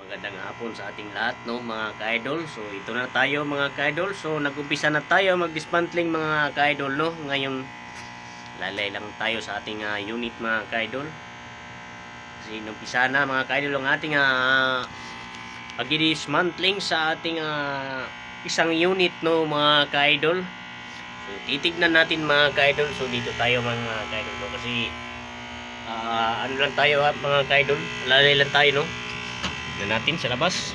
Magandang hapon sa ating lahat, no, mga ka-idol. So ito na tayo mga ka-idol. So nag-umpisa na tayo mag-dismantling mga ka-idol, no. Ngayon lalay lang tayo sa ating unit mga ka-idol. Kasi inumpisa na mga ka-idol ang ating pag-dismantling sa ating isang unit, no, mga ka-idol. So titignan natin mga ka-idol. So dito tayo mga ka-idol, no, kasi ano lang tayo mga ka-idol. Lalay lang tayo, no. Na natin sa labas.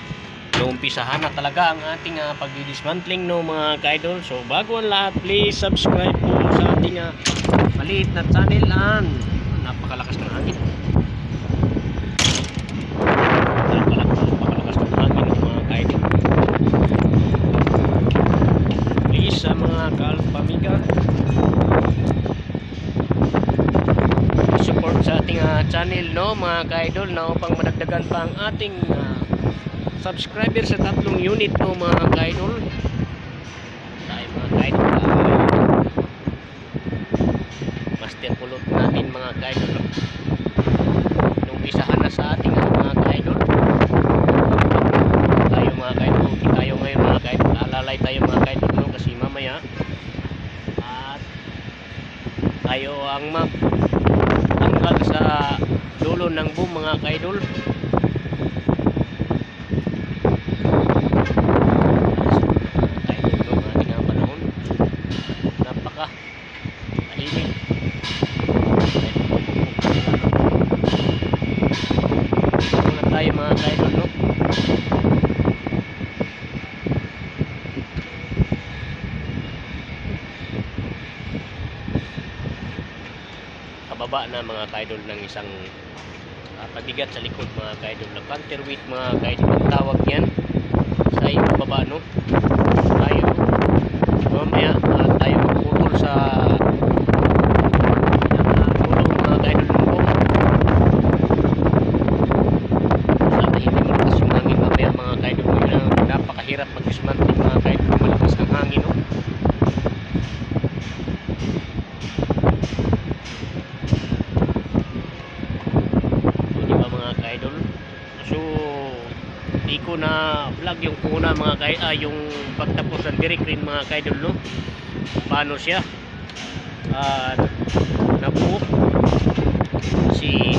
Umpisahan na talaga ang ating pag-dismantling, no, mga ka-idol. So bago ang lahat, please subscribe po sa ating maliit na channel. Napakalakas ng hangin. Napakalakas ng hangin, no, mga ka-idol. Please sa mga ka-alpamiga, support sa ating channel, no, mga ka-idol, na upang madagdagan pa ang ating subscriber sa 3 unit, no, mga ka-idol. Tayo mga ka-idol, master pulot natin mga ka-idol, no? Umpisahan na sa ating mga ka-idol. Tayo mga ka-idol, okay tayo ngayon mga ka-idol. Alalay tayo mga ka-idol, no, kasi mamaya tayo ang tanggal sa dulo ng boom mga ka-idol. Kababa na mga ka-idol ng isang pabigat sa likod mga ka-idol, na counterweight mga ka-idol ang tawag yan sa ibaba, no. Tayo mamaya tayo magputol sa dulo mga ka-idol ng boom. Sana hindi malakas yung hangin mamaya mga ka-idol. Yun ang napakahirap mag-dismantling mga ka-idol, malakas ng hangin, no. So di ko na vlog yung una mga yung pagtapos ng direct rin mga ka-idol, no, paano siya nabuo. Si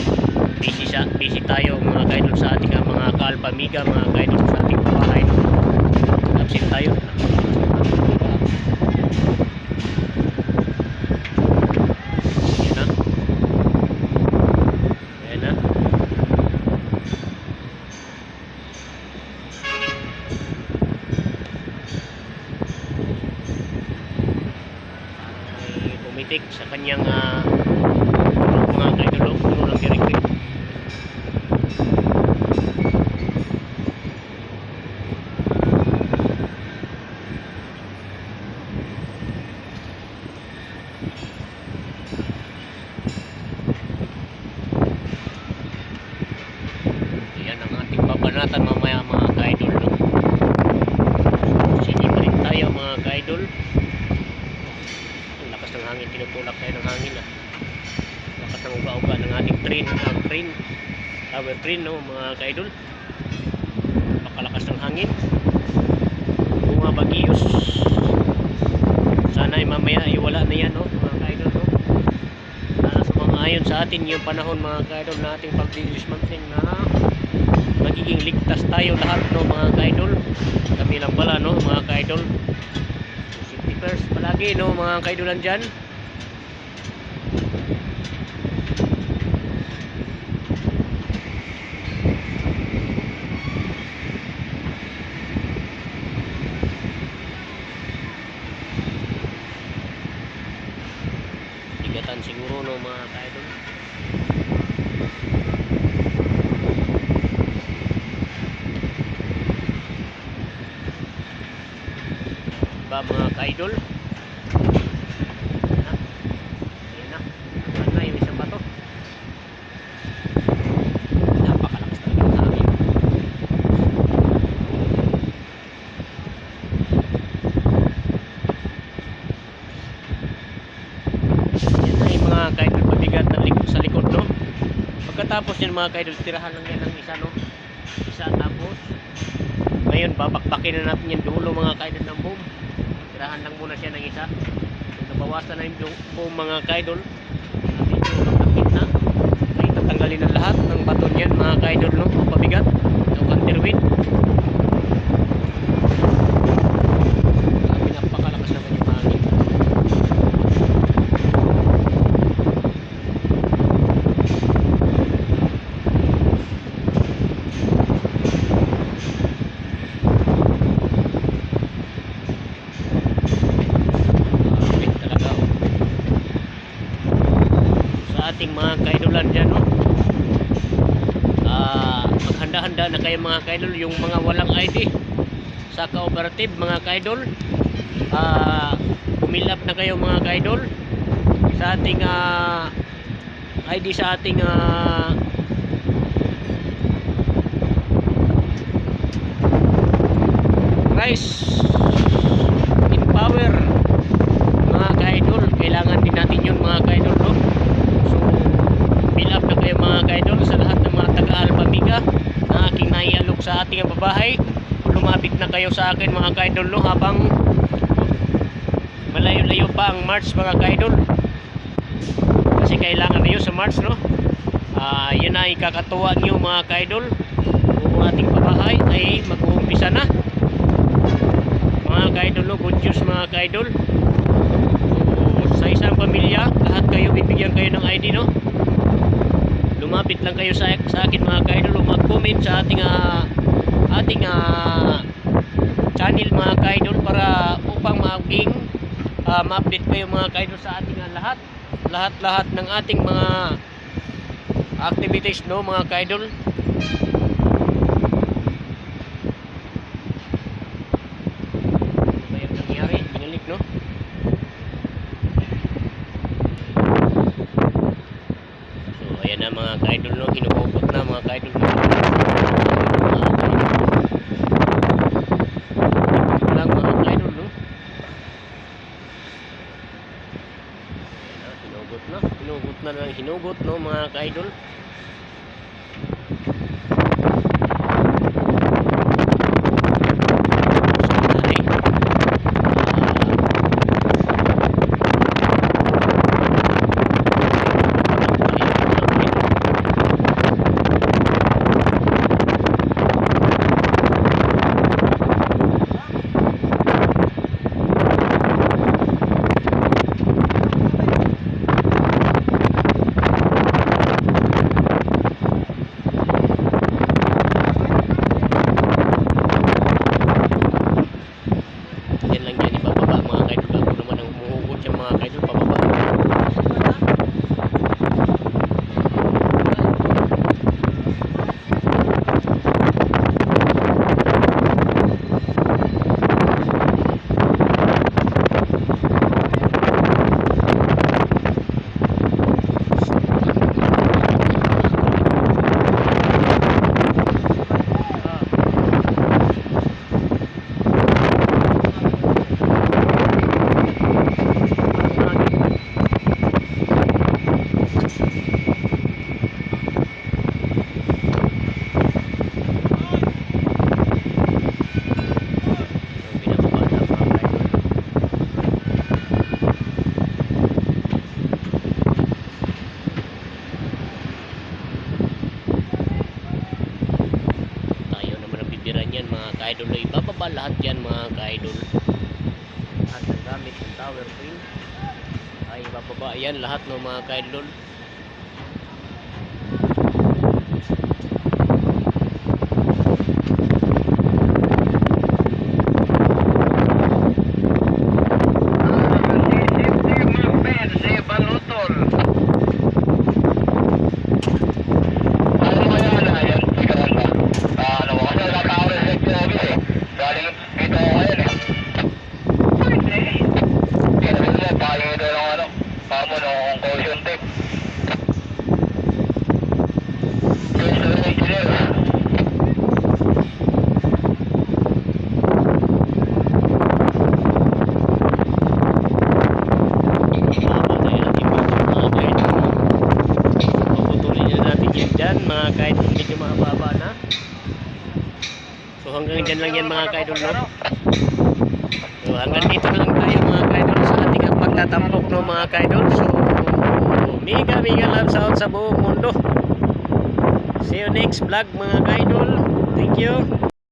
busy tayo mga ka-idol sa ating mga ka-alpamiga mga ka-idol sa ating bahay, no. Absent tayo. Pumitik sa kanyang mga ka-idol, puno ng direct. Yan ang ating babanatan mamaya mga ka-idol, no. Sige pa rin tayo mga ka-idol. Lakas ng hangin, tinutulak tayo ng hangin, lakas ng uga-uga ng ating tower crane, no, mga ka-idol. Napakalakas ng hangin, bumabagiyos. Sana ay mamaya iwala na yan, no, mga ka-idol, no. Sana sumang-ayon sa atin yung panahon mga ka-idol na ating pag-dismantling, na magiging ligtas tayo lahat, no, mga ka-idol. Kami lang pala, no, mga ka-idol. Safety first palagi, no, mga ka-idolan dyan. Bigatan siguro, no, mga ka-idol. Ba mga ka-idol, ayan na, naman na yung isang bato. Napakalakas talaga ng hangin. Yan na yung mga ka-idol, pabigat sa likod, no. Pagkatapos yan mga ka-idol, tirahan lang yan ng isa, no. Isa, tapos Ngayon, babakbakin na natin yung dulo mga kaidol ng boom. Tirahan lang muna siya ng isa. Nabawasan na yung boom mga kaidol. Medyo makakit na. Ay, tatanggalin na lahat ng bato niyan mga kaidol, no? Pabigat. O counterweight. Napakalakas naman yung hangin. Ating mga kaidolan dyan, no? Maghanda-handa na kayo mga kaidol, yung mga walang ID sa cooperative mga kaidol. Pumilap na kayo mga kaidol sa ating ID sa ating Rise in Power mga kaidol. Kailangan din natin yun mga kaidol, no? Fill up na kayo mga kaidol sa lahat ng mga taga-Alpamiga na aking naialok sa ating babahay. Lumapit na kayo sa akin mga kaidol, no? Habang malayo-layo pa ang March mga kaidol, kasi kailangan na yun sa March, no? Yan ay kakatuwa niyo mga kaidol. Kung ating babahay ay mag-uumpisa na mga kaidol, no? Good news mga kaidol. Sa isang pamilya, lahat kayo bibigyan kayo ng ID, no? Lumapit lang kayo sa akin mga kaidol, mag-comment sa ating channel mga kaidol, para upang maging ma-update kayo mga kaidol sa ating lahat ng ating mga activities, no mga kaidol. Ano ba yung nangyari? Binalik, no? Ayan na mga kaidol, no? Hinuhugot na mga kaidol, no? Ito lang mga kaidol, no? Ayan na, hinugot na. Hinugot na lang hinugot, no mga kaidol? Yan mga ka-idol, ibababa lahat yan mga ka-idol. Lahat ng gamit ng tower crane ay ibababa yan lahat ng mga ka-idol. So hanggang dyan lang yan mga ka-idol, no? So hanggang dito na lang tayo mga ka-idol sa ating pagtatampok, no mga ka-idol. So mega love out sa buong mundo. See you next vlog mga ka-idol. Thank you.